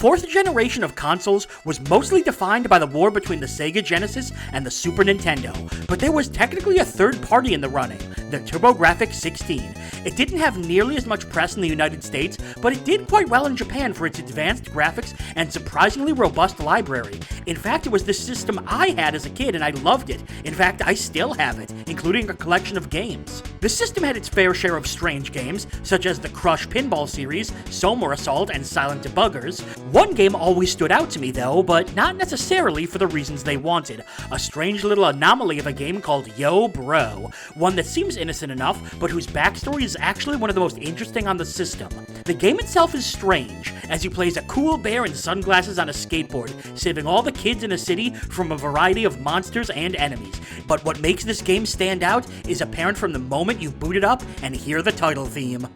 fourth generation of consoles was mostly defined by the war between the Sega Genesis and the Super Nintendo, but there was technically a third party in the running, the TurboGrafx-16. It didn't have nearly as much press in the United States, but it did quite well in Japan for its advanced graphics and surprisingly robust library. In fact, it was the system I had as a kid and I loved it. In fact, I still have it, including a collection of games. The system had its fair share of strange games, such as the Crush Pinball series, Somewhere Assault, and Silent Debuggers. One game always stood out to me though, but not necessarily for the reasons they wanted. A strange little anomaly of a game called Yo Bro, one that seems innocent enough, but whose backstory is actually one of the most interesting on the system. The game itself is strange, as you play as a cool bear in sunglasses on a skateboard, saving all the kids in a city from a variety of monsters and enemies. But what makes this game stand out is apparent from the moment you boot it up and hear the title theme.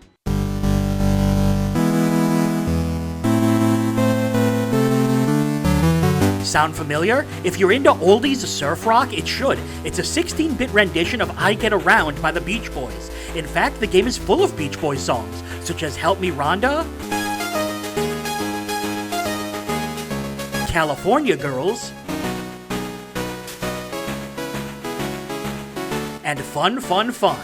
Sound familiar? If you're into oldies surf rock, it should. It's a 16-bit rendition of I Get Around by the Beach Boys. In fact, the game is full of Beach Boys songs, such as Help Me Rhonda, California Girls, and Fun Fun Fun.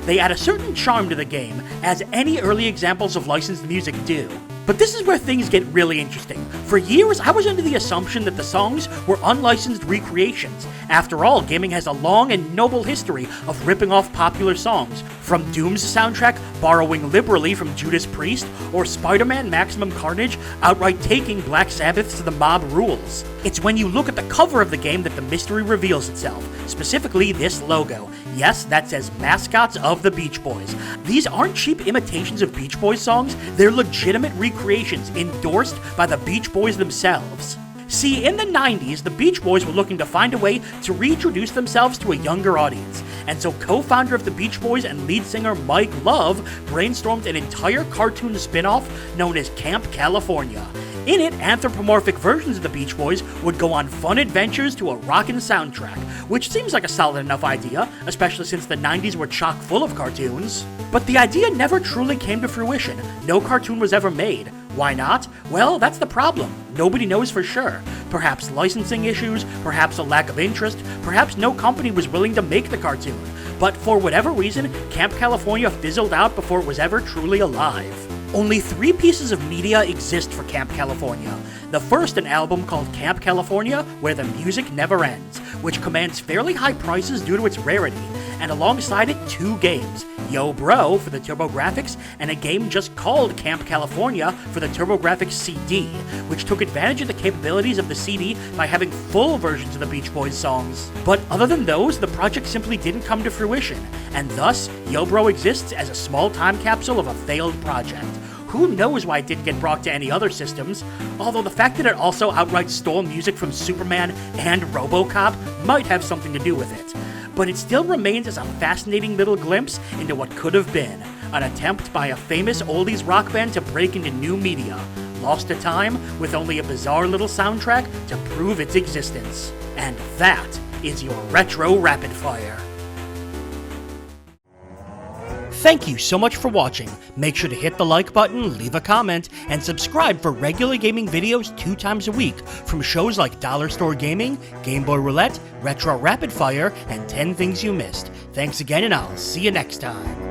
They add a certain charm to the game, as any early examples of licensed music do. But this is where things get really interesting. For years, I was under the assumption that the songs were unlicensed recreations. After all, gaming has a long and noble history of ripping off popular songs, from Doom's soundtrack borrowing liberally from Judas Priest, or Spider-Man Maximum Carnage outright taking Black Sabbath's The Mob Rules. It's when you look at the cover of the game that the mystery reveals itself, specifically this logo. Yes, that says Mascots of the Beach Boys. These aren't cheap imitations of Beach Boys songs, they're legitimate recreations endorsed by the Beach Boys themselves. See, in the 90s, the Beach Boys were looking to find a way to reintroduce themselves to a younger audience, and so co-founder of the Beach Boys and lead singer Mike Love brainstormed an entire cartoon spin-off known as Camp California. In it, anthropomorphic versions of the Beach Boys would go on fun adventures to a rockin' soundtrack, which seems like a solid enough idea, especially since the 90s were chock full of cartoons. But the idea never truly came to fruition. No cartoon was ever made. Why not? Well, that's the problem. Nobody knows for sure. Perhaps licensing issues, perhaps a lack of interest, perhaps no company was willing to make the cartoon. But for whatever reason, Camp California fizzled out before it was ever truly alive. Only 3 pieces of media exist for Camp California. The first, an album called Camp California, Where the Music Never Ends, which commands fairly high prices due to its rarity, and alongside it 2 games, Yo Bro for the TurboGrafx, and a game just called Camp California for the TurboGrafx CD, which took advantage of the capabilities of the CD by having full versions of the Beach Boys songs. But other than those, the project simply didn't come to fruition, and thus, Yo Bro exists as a small time capsule of a failed project. Who knows why it didn't get brought to any other systems, although the fact that it also outright stole music from Superman and RoboCop might have something to do with it. But it still remains as a fascinating little glimpse into what could have been, an attempt by a famous oldies rock band to break into new media, lost to time with only a bizarre little soundtrack to prove its existence. And that is your Retro Rapid Fire. Thank you so much for watching. Make sure to hit the like button, leave a comment, and subscribe for regular gaming videos 2 times a week from shows like Dollar Store Gaming, Game Boy Roulette, Retro Rapid Fire, and 10 Things You Missed. Thanks again, and I'll see you next time.